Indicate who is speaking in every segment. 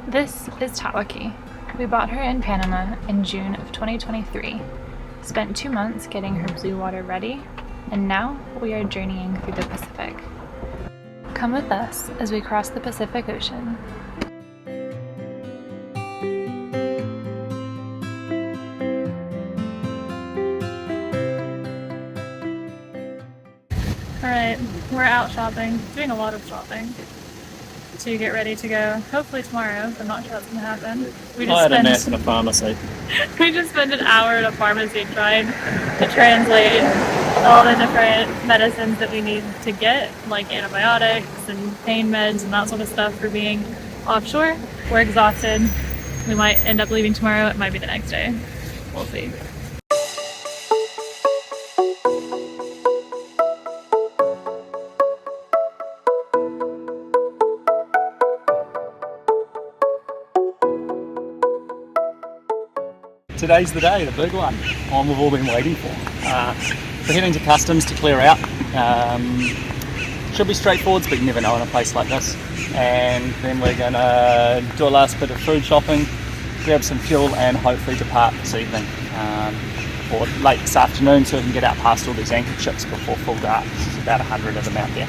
Speaker 1: This is Tawaki. We bought her in Panama in June of 2023, spent 2 months getting her blue water ready, and now we are journeying through the Pacific. Come with us as we cross the Pacific Ocean. Alright, we're out shopping, doing a lot of shopping to get ready to go, hopefully tomorrow, but I'm not sure that's going to happen.
Speaker 2: I had a nap in a pharmacy.
Speaker 1: We just spent an hour at a pharmacy trying to translate all the different medicines that we need to get, like antibiotics and pain meds and that sort of stuff for being offshore. We're exhausted. We might end up leaving tomorrow, it might be the next day. We'll see.
Speaker 2: Today's the day, the big one we've all been waiting for. We're heading to customs to clear out. Should be straightforward, but you never know in a place like this. And then we're gonna do a last bit of food shopping, grab some fuel, and hopefully depart this evening or late this afternoon, so we can get out past all these anchor ships before full dark. There's about 100 of them out there.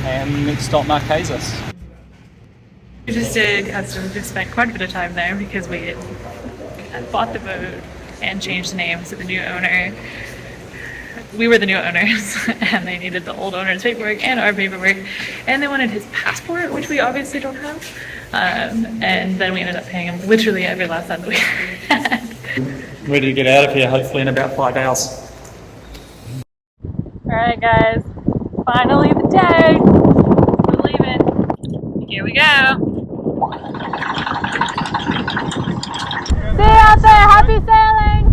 Speaker 2: And next stop, Marquesas.
Speaker 1: We just did customs. We spent quite a bit of time there because we bought the boat and changed the name to the new owner. We were the new owners and they needed the old owner's paperwork and our paperwork, and they wanted his passport, which we obviously don't have, and then we ended up paying him literally every last cent we had.
Speaker 2: Ready to get out of here hopefully in about 5 hours.
Speaker 1: Alright guys, finally the day! We're leaving. Here we go! See you out there! Happy sailing!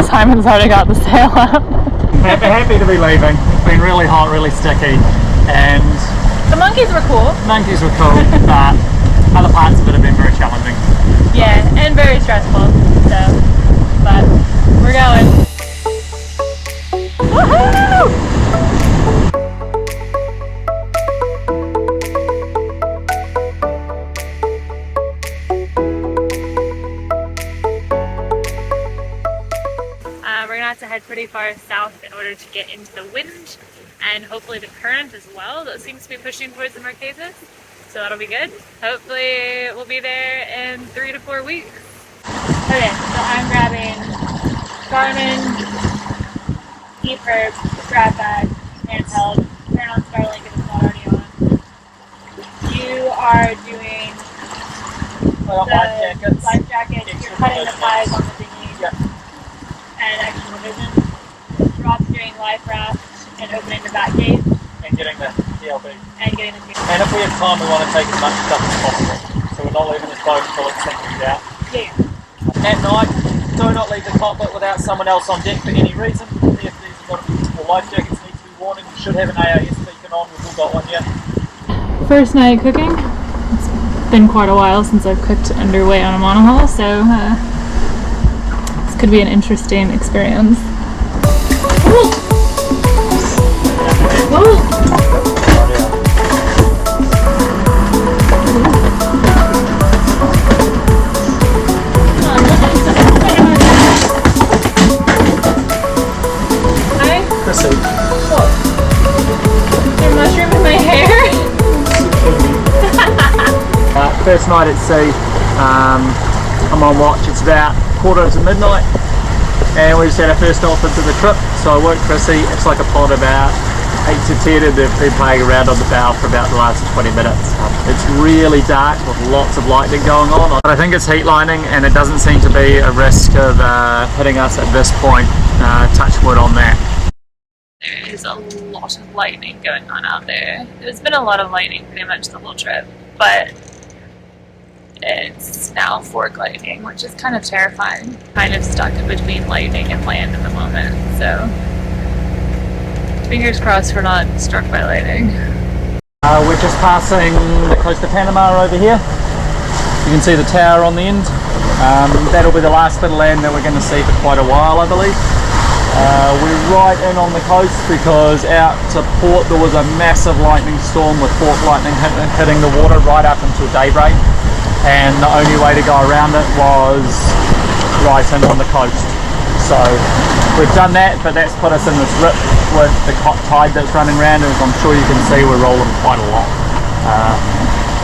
Speaker 1: Simon's already got the sail up.
Speaker 2: Happy to be leaving. It's been really hot, really sticky, and
Speaker 1: the monkeys were cool.
Speaker 2: Monkeys were cool, but other parts of it have been very challenging.
Speaker 1: Yeah, and very stressful. So, but we're going. Woohoo! We're gonna have to head pretty far south in order to get into the wind and hopefully the current as well. That seems to be pushing towards the Marquesas, so that'll be good. Hopefully we'll be there in 3 to 4 weeks. Okay, so I'm grabbing Garmin, Keeper, grab bag, handheld, turn on Starlink if it's not already on. You are doing the life jacket, you're cutting the ties on the dinghy.
Speaker 2: Yep.
Speaker 1: And extra provision. Rob's doing life raft and opening the back gate.
Speaker 2: And getting the TLB.
Speaker 1: And getting the TLB.
Speaker 2: And if we have time, we want to take as much stuff as possible. So we're not leaving this boat until it's sinking out.
Speaker 1: Yeah.
Speaker 2: At night, do not leave the cockpit without someone else on deck for any reason. If these life jackets need to be worn, you should have an AIS beacon on. We've all got one here. First night cooking. It's been quite a while since I've cooked underway on a monohull, so could be an interesting experience. Hi. Chrissy.
Speaker 1: What? There's a mushroom in my hair?
Speaker 2: First night at sea. I'm on watch. It's about 1:45 midnight, and we just had our first dolphin to the trip, so I woke Chrissy. It's like a pod about 8 to 10, and they've been playing around on the bow for about the last 20 minutes. It's really dark with lots of lightning going on, but I think it's heat lining and it doesn't seem to be a risk of hitting us at this point. Touch wood on that.
Speaker 1: There is a lot of lightning going on out there. There's been a lot of lightning pretty much the whole trip, but it's now fork lightning, which is kind of terrifying. Kind of stuck between lightning and land at the moment, so fingers crossed we're not struck by lightning.
Speaker 2: We're just passing the coast of Panama over here. You can see the tower on the end. That'll be the last bit of land that we're going to see for quite a while, I believe. We're right in on the coast because out to port there was a massive lightning storm with fork lightning hitting the water right up until daybreak, and the only way to go around it was right in on the coast. So we've done that, but that's put us in this rip with the tide that's running around, and as I'm sure you can see, we're rolling quite a lot.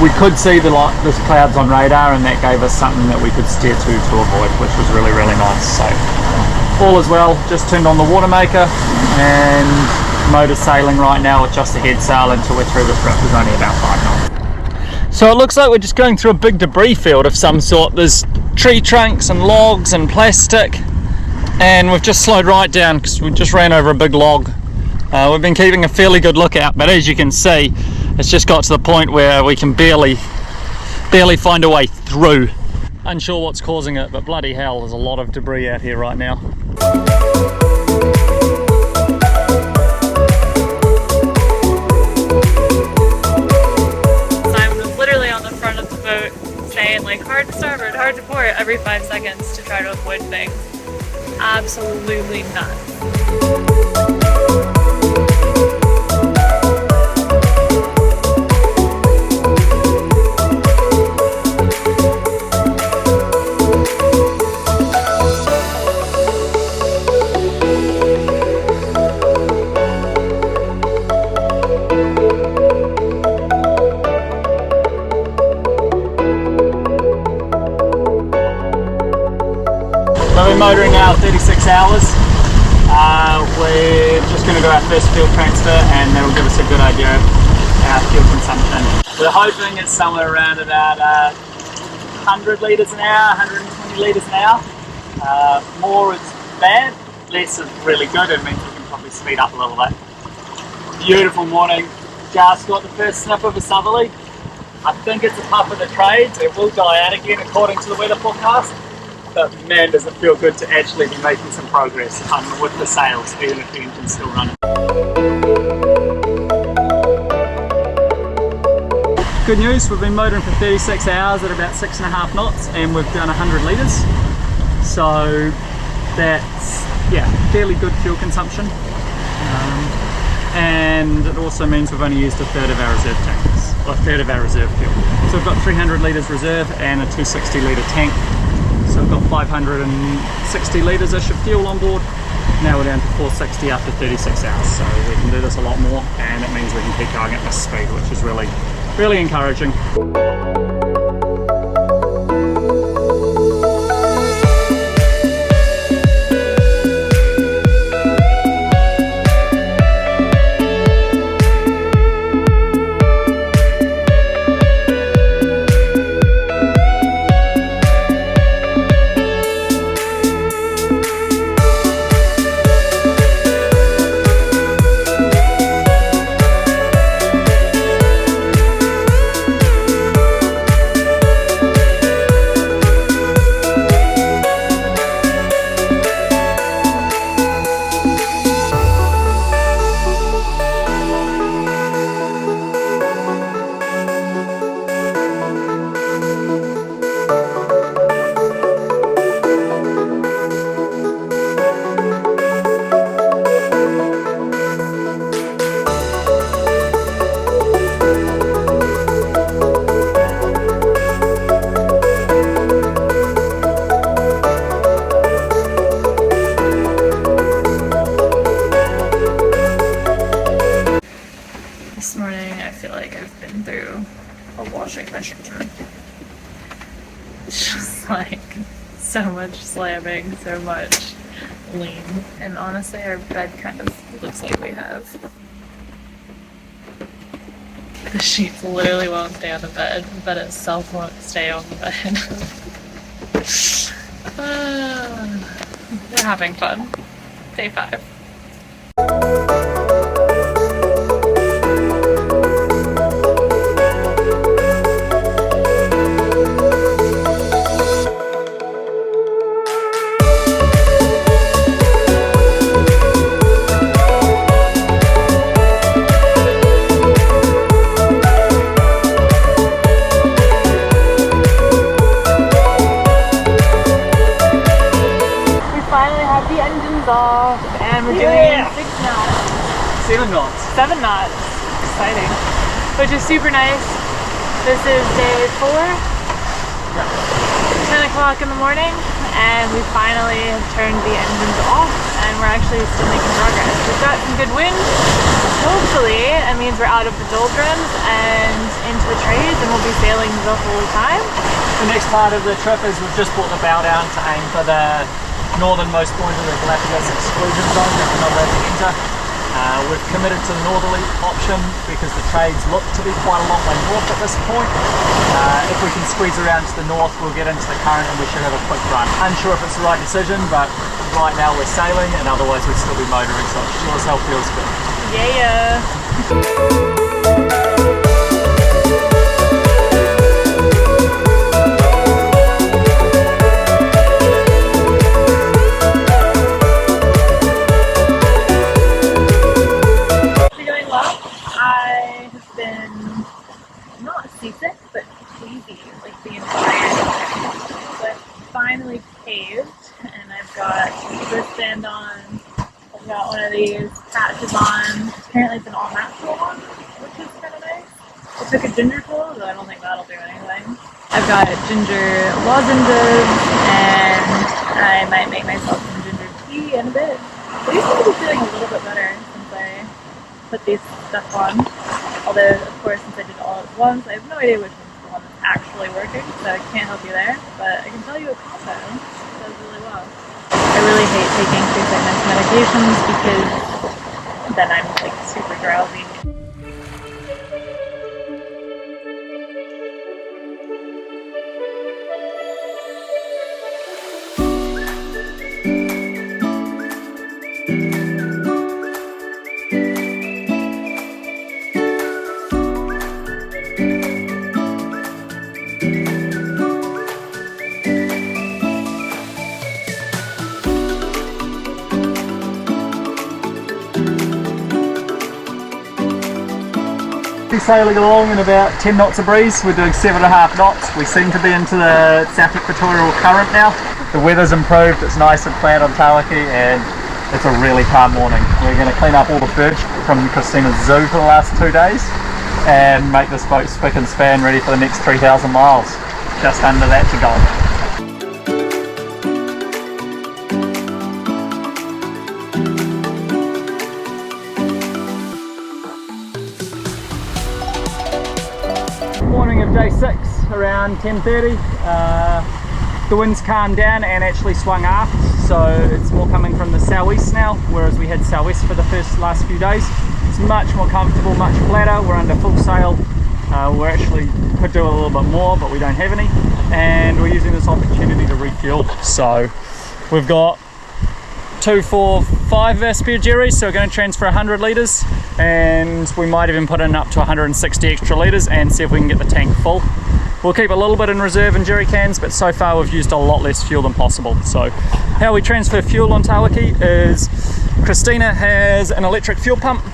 Speaker 2: We could see there's clouds on radar, and that gave us something that we could steer to avoid, which was really, really nice. So all is well, just turned on the water maker and motor sailing right now with just a head sail until we're through this trip. Is only about 5 knots. So it looks like we're just going through a big debris field of some sort. There's tree trunks and logs and plastic, and we've just slowed right down because we just ran over a big log. We've been keeping a fairly good lookout, but as you can see, it's just got to the point where we can barely find a way through. Unsure what's causing it, but bloody hell, there's a lot of debris out here right now.
Speaker 1: I'm literally on the front of the boat saying like hard to starboard, hard to port every 5 seconds to try to avoid things. Absolutely nuts.
Speaker 2: We're motoring now 36 hours. We're just going to do our first fuel transfer, and that will give us a good idea of our fuel consumption. We're hoping it's somewhere around about 100 litres an hour, 120 litres an hour. More is bad, less is really good. It means we can probably speed up a little bit. Beautiful morning. Just got the first sniff of a southerly. I think it's a puff of the trades. It will die out again according to the weather forecast. But man, does it feel good to actually be making some progress with the sails, even if the engine's still running. Good news, we've been motoring for 36 hours at about 6.5 knots, and we've done 100 litres. So that's, yeah, fairly good fuel consumption. And it also means we've only used a third of our reserve tanks, or a third of our reserve fuel. So we've got 300 litres reserve and a 260 litre tank. So we've got 560 litres-ish of fuel on board. Now we're down to 460 after 36 hours. So we can do this a lot more, and it means we can keep going at this speed, which is really, really encouraging.
Speaker 1: This morning I feel like I've been through a washing machine. It's just like so much slamming, so much lean. And honestly our bed kind of looks like we have. The sheets literally won't stay on the bed. The bed itself won't stay on the bed. We're having fun. Day 5. and we're doing 6 knots.
Speaker 2: 7 knots.
Speaker 1: 7 knots. Exciting. Which is super nice. This is day 4.
Speaker 2: Yeah.
Speaker 1: 10 o'clock in the morning, and we finally have turned the engines off, and we're actually still making progress. We've got some good wind. Hopefully, it means we're out of the doldrums and into the trades, and we'll be sailing the whole time.
Speaker 2: The next part of the trip is we've just brought the bow down to aim for the northernmost point of the Galapagos exclusion zone that we're not allowed to enter. We've committed to the northerly option because the trades look to be quite a long way north at this point. If we can squeeze around to the north, we'll get into the current and we should have a quick run. Unsure if it's the right decision, but right now we're sailing, and otherwise we'd still be motoring, so it sure as hell feels good.
Speaker 1: Yeah. Seasick, but queasy, like the entire time. So I finally caved, and I've got wristband on. I've got one of these patches on. Apparently it's an all-natural one, which is kind of nice. I took a ginger tool, though I don't think that'll do anything. I've got ginger lozenges, and I might make myself some ginger tea in a bit. But these seem to be feeling a little bit better since I put these stuff on. Although, of course, since I did it all at once, I have no idea which one's the one that's actually working, so I can't help you there. But I can tell you a combo does really well. I really hate taking too sickness medications because then I'm like super drowsy.
Speaker 2: Sailing along in about 10 knots of breeze. We're doing 7.5 knots. We seem to be into the South Equatorial current now. The weather's improved, it's nice and flat on Tawaki, and it's a really calm morning. We're going to clean up all the footage from Christina's zoo for the last 2 days and make this boat spick and span ready for the next 3,000 miles. Just under that to go. Morning of day 6, around 10:30. The wind's calmed down and actually swung aft, so it's more coming from the southeast now, whereas we had southwest for the last few days. It's much more comfortable, much flatter. We're under full sail. We actually could do a little bit more, but we don't have any, and we're using this opportunity to refuel. So we've got 2, 4, 5 of our spare jerrys, so we're going to transfer 100 litres, and we might even put in up to 160 extra litres and see if we can get the tank full. We'll keep a little bit in reserve in jerry cans, but so far we've used a lot less fuel than possible. So how we transfer fuel on Tawaki is Christina has an electric fuel pump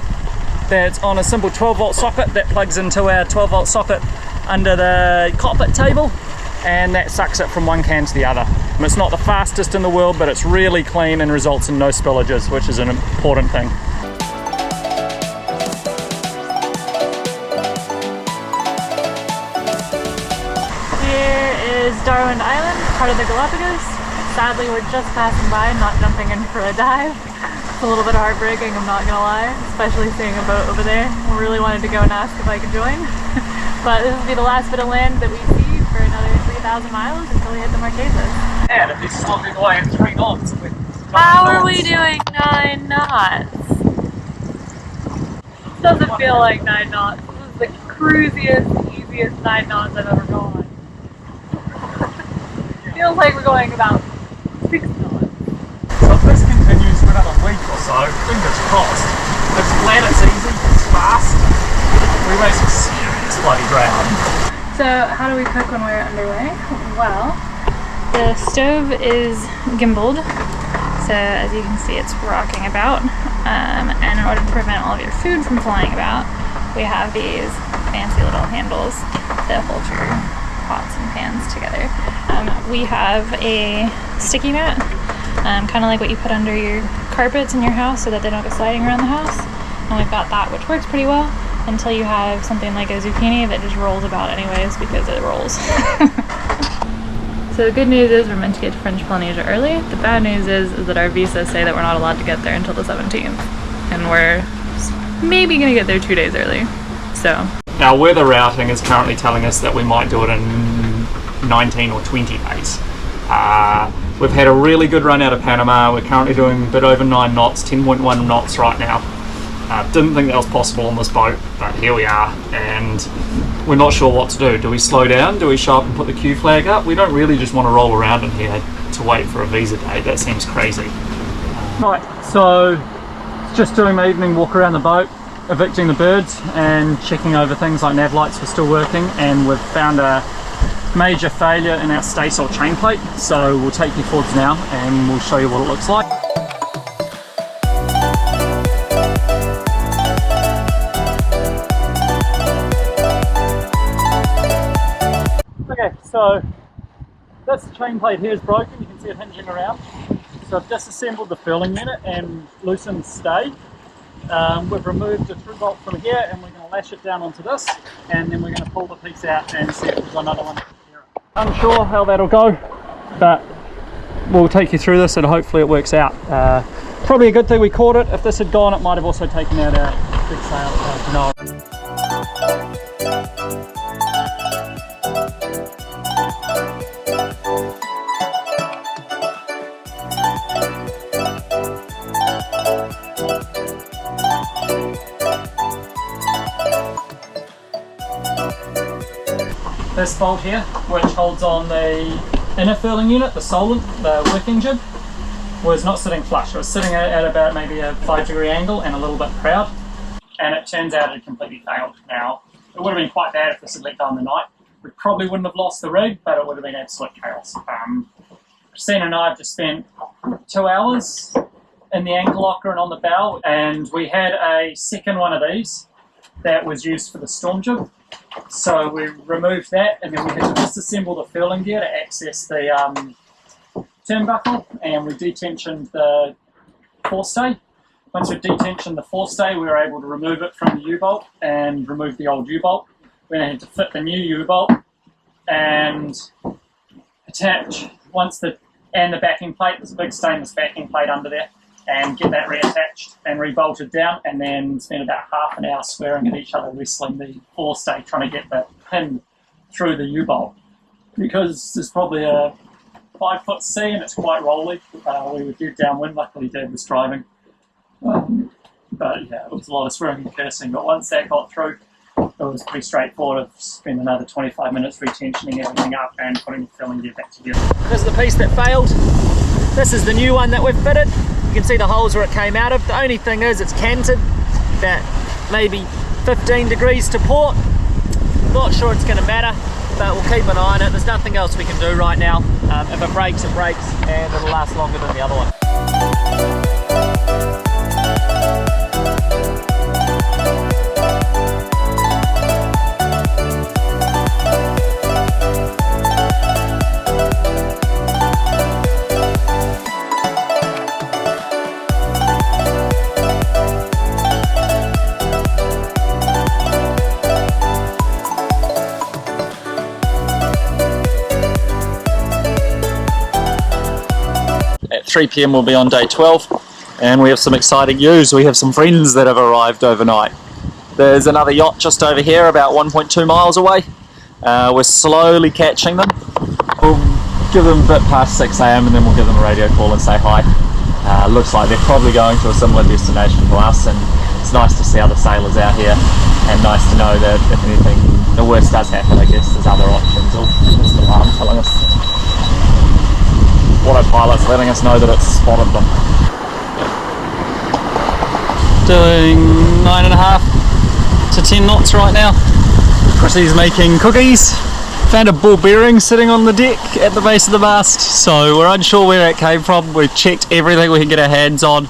Speaker 2: that's on a simple 12-volt socket that plugs into our 12-volt socket under the cockpit table, and that sucks it from one can to the other. And it's not the fastest in the world, but it's really clean and results in no spillages, which is an important thing.
Speaker 1: Here is Darwin Island, part of the Galapagos. Sadly, we're just passing by, not jumping in for a dive. It's a little bit heartbreaking, I'm not gonna lie, especially seeing a boat over there. I really wanted to go and ask if I could join. But this will be the last bit of land that we see for another 3,000 miles until we hit the Marquesas.
Speaker 2: And if it's slogging away at 3 knots.
Speaker 1: How are we doing 9 knots? Doesn't feel like 9 knots. This is the cruisiest, easiest 9 knots I've ever gone. Feels like we're going about 6 knots.
Speaker 2: So if this continues for another week or so, fingers crossed, it's flat, it's easy, it's fast, we may some serious bloody ground.
Speaker 1: So how do we cook when we're underway? Well, the stove is gimbaled, so as you can see it's rocking about, and in order to prevent all of your food from flying about, we have these fancy little handles that hold your pots and pans together. We have a sticky mat kind of like what you put under your carpets in your house so that they don't go sliding around the house. And we've got that, which works pretty well, until you have something like a zucchini that just rolls about anyways because it rolls. So the good news is we're meant to get to French Polynesia early. The bad news is that our visas say that we're not allowed to get there until the 17th. And we're maybe gonna get there 2 days early, so.
Speaker 2: Our weather routing is currently telling us that we might do it in 19 or 20 days. We've had a really good run out of Panama. We're currently doing a bit over 9 knots, 10.1 knots right now. Didn't think that was possible on this boat, but here we are, and we're not sure what to do. Do we slow down? Do we show up and put the Q flag up? We don't really just want to roll around in here to wait for a visa day. That seems crazy. Right, so just doing my evening walk around the boat, evicting the birds and checking over things like nav lights were still working, and we've found a major failure in our stacil chain plate, so we'll take you forwards now and we'll show you what it looks like. Okay, so this chain plate here is broken, you can see it hinging around. So I've disassembled the furling unit and loosened stay. We've removed a through bolt from here and we're going to lash it down onto this, and then we're going to pull the piece out and see if there's another one. Unsure how that'll go, but we'll take you through this and hopefully it works out. Probably a good thing we caught it. If this had gone, it might have also taken out our big sail. No. This bolt here, which holds on the inner furling unit, the solent, the working jib, was not sitting flush. It was sitting at about maybe a 5-degree angle and a little bit proud, and it turns out it had completely failed. Now, it would have been quite bad if this had let go in the night. We probably wouldn't have lost the rig, but it would have been absolute chaos. Christina and I have just spent 2 hours in the anchor locker and on the bow, and we had a second one of these that was used for the storm jib. So we removed that, and then we had to disassemble the furling gear to access the turnbuckle, and we detensioned the forestay. Once we detensioned the forestay, we were able to remove it from the U-bolt and remove the old U-bolt. We then had to fit the new U-bolt and attach and the backing plate. There's a big stainless backing plate under there, and get that reattached and rebolted down, and then spend about half an hour swearing at each other, wrestling the forestay, trying to get the pin through the U-bolt. Because there's probably a 5-foot sea and it's quite rolly. We were dead downwind, luckily Dad was driving. But yeah, it was a lot of swearing and cursing, but once that got through, it was pretty straightforward. I've spent another 25 minutes retensioning everything up and putting the furling gear back together. This is the piece that failed. This is the new one that we've fitted. You can see the holes where it came out of. The only thing is it's canted about maybe 15 degrees to port. Not sure it's going to matter, but we'll keep an eye on it. There's nothing else we can do right now. If it breaks, and it'll last longer than the other one. At 3 PM we'll be on day 12, and we have some exciting news. We have some friends that have arrived overnight. There's another yacht just over here about 1.2 miles away. We're slowly catching them. We'll give them a bit past 6 AM and then we'll give them a radio call and say hi. Looks like they're probably going to a similar destination to us, and it's nice to see other sailors out here, and nice to know that if anything, the worst does happen, I guess there's other options. This alarm telling us. Autopilot's letting us know that it's spotted them. Doing 9.5 to 10 knots right now. Chrissy's making cookies. Found a ball bearing sitting on the deck at the base of the mast, so we're unsure where it came from. We've checked everything we can get our hands on.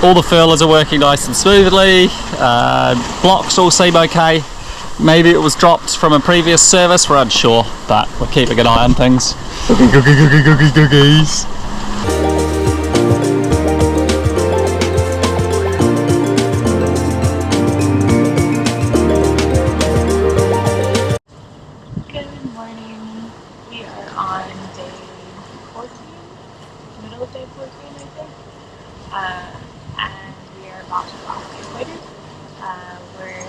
Speaker 2: All the furlers are working nice and smoothly. Blocks all seem okay. Maybe it was dropped from a previous service, we're unsure, but we're keeping an eye on things. Cookies.
Speaker 1: middle of day 14, I think. And we are about to cross the equator. We're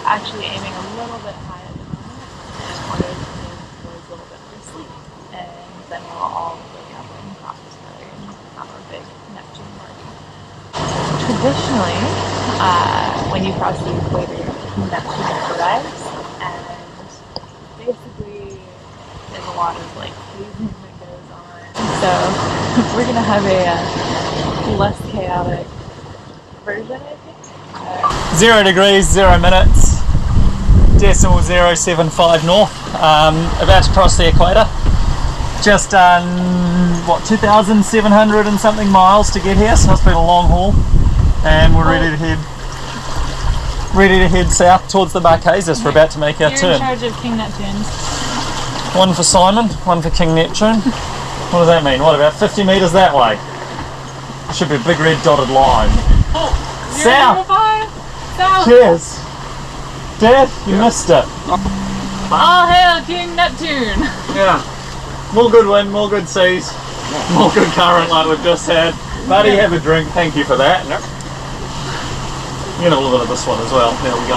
Speaker 1: actually aiming a little bit high at the moment, and orders goes a little bit for sleep. And then we'll all wake up and cross together and have our big Neptune party. Traditionally, when you cross the equator, Neptune arrives, and basically there's a lot of like hazing that goes on. So we're gonna have a less chaotic version, I think.
Speaker 2: 0 degrees, 0 minutes, decimal 075 north, about to cross the equator. Just done, what, 2,700 and something miles to get here, so it's been a long haul. And we're ready to head south towards the Marquesas. We're about to make our
Speaker 1: You're
Speaker 2: turn.
Speaker 1: in charge of King Neptunes.
Speaker 2: One for Simon, one for King Neptune. What does that mean? What, about 50 metres that way? Should be a big red dotted line.
Speaker 1: Oh,
Speaker 2: South!
Speaker 1: 005! South!
Speaker 2: Cheers! Dad, you missed it.
Speaker 1: All hail King Neptune!
Speaker 2: Yeah. More good wind, more good seas, more good current like we've just had. Buddy, have a drink. Thank you for that. Yep. You know a little bit of this one as well. There we go.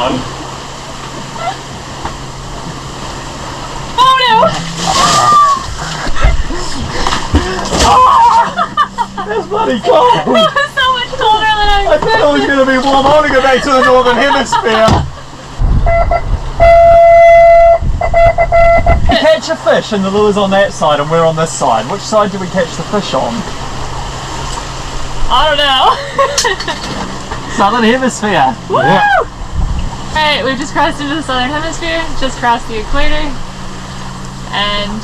Speaker 1: Oh no!
Speaker 2: That's bloody cold!
Speaker 1: It was so much colder than I
Speaker 2: I thought it was going to be warm. I want to go back to the northern hemisphere. We catch a fish and the lure's on that side and we're on this side. Which side do we catch the fish on?
Speaker 1: I don't know.
Speaker 2: Southern hemisphere.
Speaker 1: Woo!
Speaker 2: Yeah.
Speaker 1: Alright, we've just crossed into the southern hemisphere, just crossed the equator, and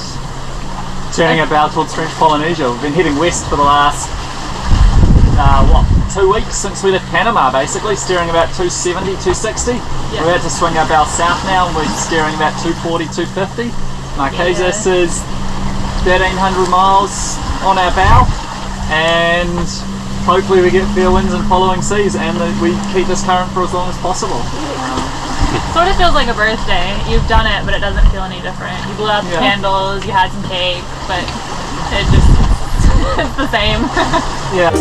Speaker 2: Turning our bow towards French Polynesia. We've been heading west for the last, 2 weeks since we left Panama, basically, steering about 270, 260.
Speaker 1: Yeah.
Speaker 2: We're about to swing our bow south now and we're steering about 240, 250. Marquesas is 1,300 miles on our bow, and hopefully we get fair winds and following seas and we keep this current for as long as possible.
Speaker 1: sort of feels like a birthday. You've done it, but it doesn't feel any different. You blew out the candles, you had some cake, but it just, it's the same.
Speaker 2: Yeah.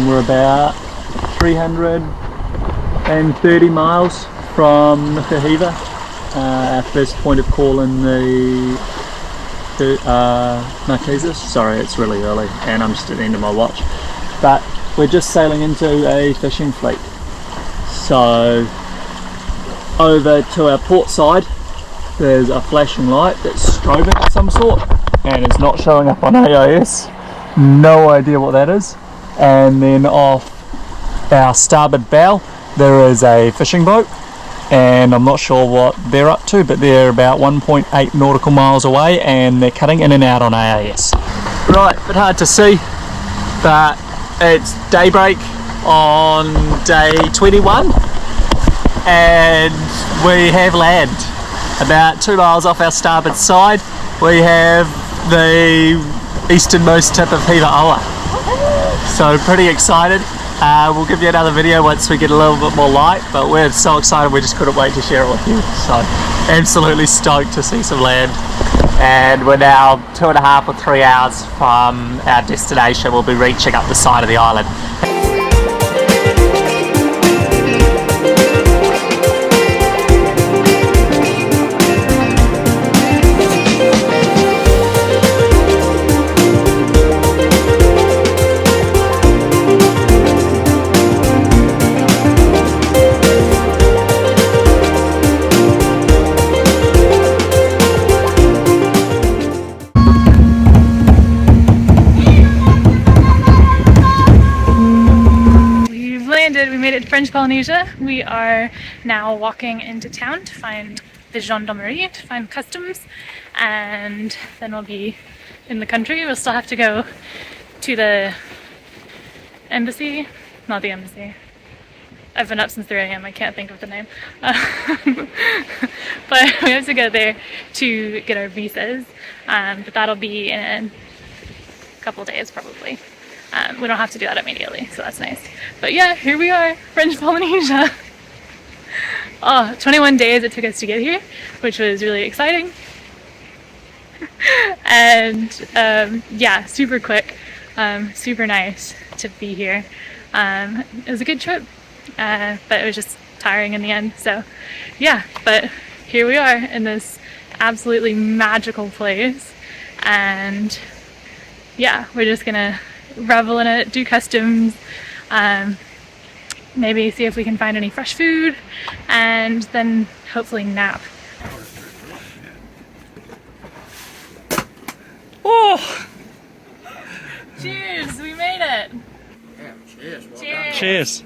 Speaker 2: We're about 330 miles from Hiva, our first point of call in the Marquesas. Sorry, it's really early and I'm just at the end of my watch, but we're just sailing into a fishing fleet. So over to our port side there's a flashing light that's strobing of some sort and it's not showing up on AIS. No idea what that is. And then off our starboard bow there is a fishing boat, and I'm not sure what they're up to, but they're about 1.8 nautical miles away and they're cutting in and out on AIS. Right, a bit hard to see, but it's daybreak on day 21 and we have land. About 2 miles off our starboard side we have the easternmost tip of Hiva Oa. So pretty excited. We'll give you another video once we get a little bit more light, but we're so excited we just couldn't wait to share it with you. So absolutely stoked to see some land. And we're now 2.5 or 3 hours from our destination. We'll be reaching up the side of the island.
Speaker 1: landed. We made it to French Polynesia. We are now walking into town to find the gendarmerie, to find customs, and then we'll be in the country. We'll still have to go to the embassy. Not the embassy. I've been up since 3 a.m. I can't think of the name. But we have to go there to get our visas. But that'll be in a couple days probably. We don't have to do that immediately, so that's nice. But yeah, here we are, French Polynesia. 21 days it took us to get here, which was really exciting. And yeah, super quick, super nice to be here. It was a good trip, but it was just tiring in the end. So yeah, but here we are in this absolutely magical place, and yeah, we're just gonna revel in it, do customs, maybe see if we can find any fresh food, and then hopefully nap. Oh! Cheers! We made it!
Speaker 3: Yeah, cheers. Well
Speaker 1: Cheers!
Speaker 3: done.
Speaker 2: Cheers.